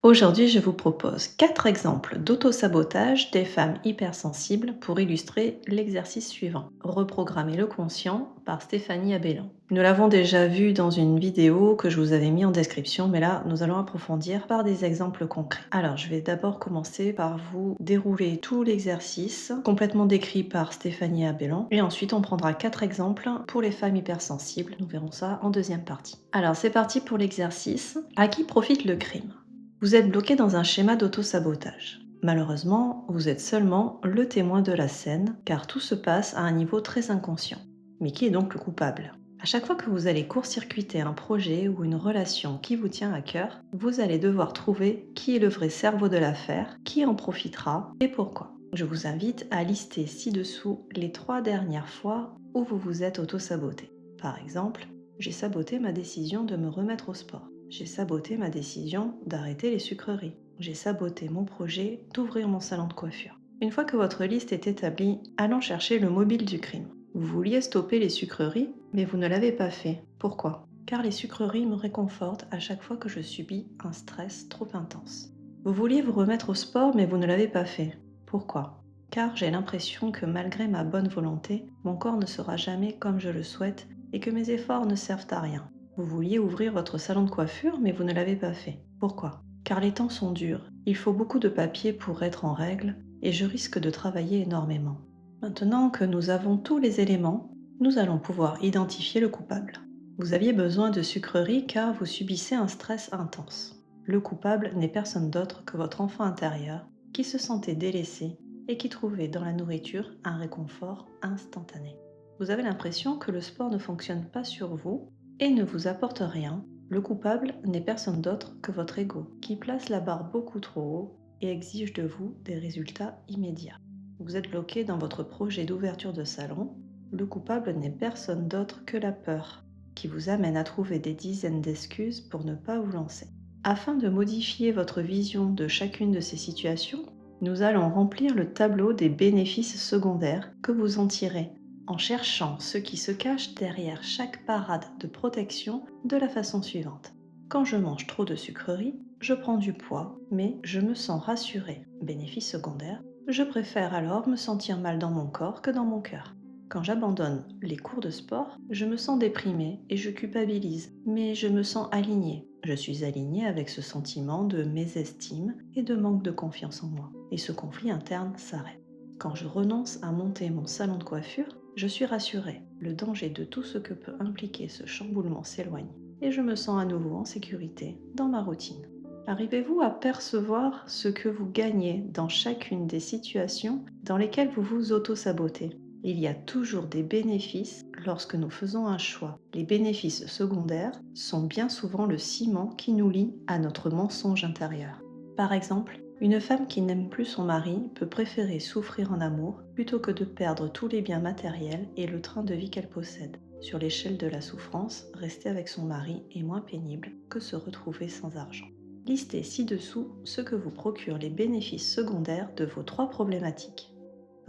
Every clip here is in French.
Aujourd'hui, je vous propose 4 exemples d'autosabotage des femmes hypersensibles pour illustrer l'exercice suivant. Reprogrammer le conscient par Stéphanie Abellan. Nous l'avons déjà vu dans une vidéo que je vous avais mis en description, mais là, nous allons approfondir par des exemples concrets. Alors, je vais d'abord commencer par vous dérouler tout l'exercice complètement décrit par Stéphanie Abellan et ensuite on prendra 4 exemples pour les femmes hypersensibles. Nous verrons ça en deuxième partie. Alors, c'est parti pour l'exercice. À qui profite le crime ? Vous êtes bloqué dans un schéma d'auto-sabotage. Malheureusement, vous êtes seulement le témoin de la scène, car tout se passe à un niveau très inconscient. Mais qui est donc le coupable ? À chaque fois que vous allez court-circuiter un projet ou une relation qui vous tient à cœur, vous allez devoir trouver qui est le vrai cerveau de l'affaire, qui en profitera et pourquoi. Je vous invite à lister ci-dessous les 3 dernières fois où vous vous êtes auto-saboté. Par exemple, j'ai saboté ma décision de me remettre au sport. J'ai saboté ma décision d'arrêter les sucreries. J'ai saboté mon projet d'ouvrir mon salon de coiffure. Une fois que votre liste est établie, allons chercher le mobile du crime. Vous vouliez stopper les sucreries, mais vous ne l'avez pas fait. Pourquoi ? Car les sucreries me réconfortent à chaque fois que je subis un stress trop intense. Vous vouliez vous remettre au sport, mais vous ne l'avez pas fait. Pourquoi ? Car j'ai l'impression que malgré ma bonne volonté, mon corps ne sera jamais comme je le souhaite et que mes efforts ne servent à rien. Vous vouliez ouvrir votre salon de coiffure, mais vous ne l'avez pas fait. Pourquoi ? Car les temps sont durs. Il faut beaucoup de papier pour être en règle et je risque de travailler énormément. Maintenant que nous avons tous les éléments, nous allons pouvoir identifier le coupable. Vous aviez besoin de sucreries car vous subissez un stress intense. Le coupable n'est personne d'autre que votre enfant intérieur qui se sentait délaissé et qui trouvait dans la nourriture un réconfort instantané. Vous avez l'impression que le sport ne fonctionne pas sur vous et ne vous apporte rien. Le coupable n'est personne d'autre que votre ego, qui place la barre beaucoup trop haut et exige de vous des résultats immédiats. Vous êtes bloqué dans votre projet d'ouverture de salon. Le coupable n'est personne d'autre que la peur, qui vous amène à trouver des dizaines d'excuses pour ne pas vous lancer. Afin de modifier votre vision de chacune de ces situations, nous allons remplir le tableau des bénéfices secondaires que vous en tirez en cherchant ce qui se cache derrière chaque parade de protection de la façon suivante. Quand je mange trop de sucreries, je prends du poids, mais je me sens rassurée. Bénéfice secondaire, je préfère alors me sentir mal dans mon corps que dans mon cœur. Quand j'abandonne les cours de sport, je me sens déprimée et je culpabilise, mais je me sens alignée. Je suis alignée avec ce sentiment de mésestime et de manque de confiance en moi. Et ce conflit interne s'arrête. Quand je renonce à monter mon salon de coiffure, je suis rassurée. Le danger de tout ce que peut impliquer ce chamboulement s'éloigne et je me sens à nouveau en sécurité dans ma routine. Arrivez-vous à percevoir ce que vous gagnez dans chacune des situations dans lesquelles vous vous auto-sabotez ? Il y a toujours des bénéfices lorsque nous faisons un choix. Les bénéfices secondaires sont bien souvent le ciment qui nous lie à notre mensonge intérieur. Par exemple, une femme qui n'aime plus son mari peut préférer souffrir en amour plutôt que de perdre tous les biens matériels et le train de vie qu'elle possède. Sur l'échelle de la souffrance, rester avec son mari est moins pénible que se retrouver sans argent. Listez ci-dessous ce que vous procurent les bénéfices secondaires de vos 3 problématiques.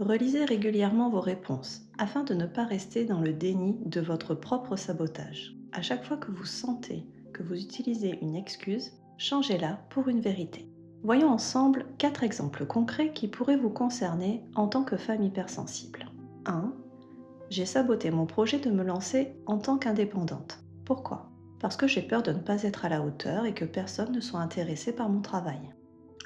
Relisez régulièrement vos réponses afin de ne pas rester dans le déni de votre propre sabotage. À chaque fois que vous sentez que vous utilisez une excuse, changez-la pour une vérité. Voyons ensemble 4 exemples concrets qui pourraient vous concerner en tant que femme hypersensible. 1. J'ai saboté mon projet de me lancer en tant qu'indépendante. Pourquoi ? Parce que j'ai peur de ne pas être à la hauteur et que personne ne soit intéressé par mon travail.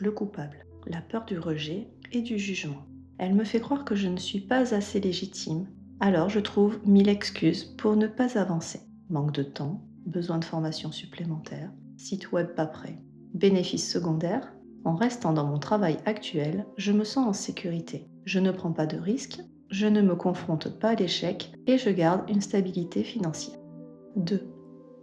Le coupable, la peur du rejet et du jugement. Elle me fait croire que je ne suis pas assez légitime, alors je trouve 1000 excuses pour ne pas avancer. Manque de temps, besoin de formation supplémentaire, site web pas prêt. Bénéfice secondaire, en restant dans mon travail actuel, je me sens en sécurité. Je ne prends pas de risques, je ne me confronte pas à l'échec et je garde une stabilité financière. 2.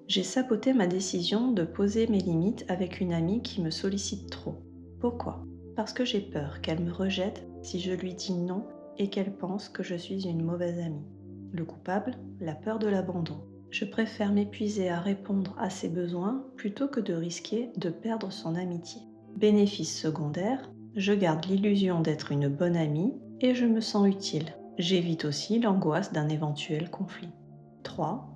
J'ai saboté ma décision de poser mes limites avec une amie qui me sollicite trop. Pourquoi ? Parce que j'ai peur qu'elle me rejette si je lui dis non et qu'elle pense que je suis une mauvaise amie. Le coupable, la peur de l'abandon. Je préfère m'épuiser à répondre à ses besoins plutôt que de risquer de perdre son amitié. Bénéfice secondaire, je garde l'illusion d'être une bonne amie et je me sens utile. J'évite aussi l'angoisse d'un éventuel conflit. 3.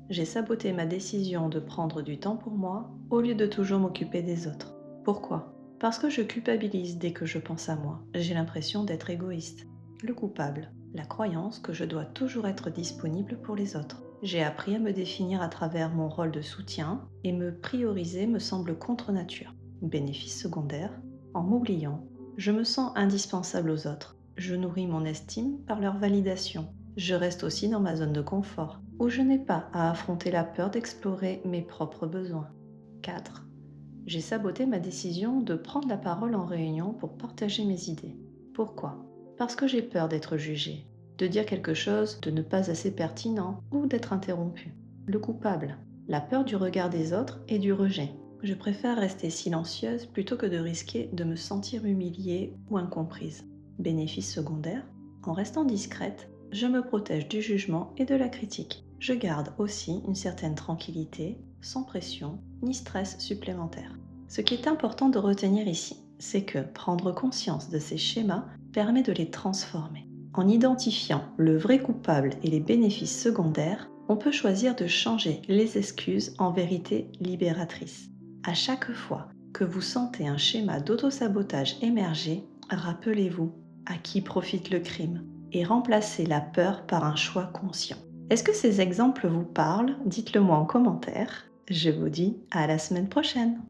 J'ai saboté ma décision de prendre du temps pour moi au lieu de toujours m'occuper des autres. Pourquoi? Parce que je culpabilise dès que je pense à moi. J'ai l'impression d'être égoïste. Le coupable, la croyance que je dois toujours être disponible pour les autres. J'ai appris à me définir à travers mon rôle de soutien et me prioriser me semble contre nature. Bénéfice secondaire, en m'oubliant, je me sens indispensable aux autres. Je nourris mon estime par leur validation. Je reste aussi dans ma zone de confort, où je n'ai pas à affronter la peur d'explorer mes propres besoins. 4. J'ai saboté ma décision de prendre la parole en réunion pour partager mes idées. Pourquoi? Parce que j'ai peur d'être jugée, de dire quelque chose de ne pas assez pertinent ou d'être interrompue. Le coupable, la peur du regard des autres et du rejet. Je préfère rester silencieuse plutôt que de risquer de me sentir humiliée ou incomprise. Bénéfice secondaire, en restant discrète, je me protège du jugement et de la critique. Je garde aussi une certaine tranquillité, sans pression ni stress supplémentaire. Ce qui est important de retenir ici, c'est que prendre conscience de ces schémas permet de les transformer. En identifiant le vrai coupable et les bénéfices secondaires, on peut choisir de changer les excuses en vérité libératrices. À chaque fois que vous sentez un schéma d'autosabotage émerger, rappelez-vous à qui profite le crime et remplacez la peur par un choix conscient. Est-ce que ces exemples vous parlent? Dites-le moi en commentaire. Je vous dis à la semaine prochaine.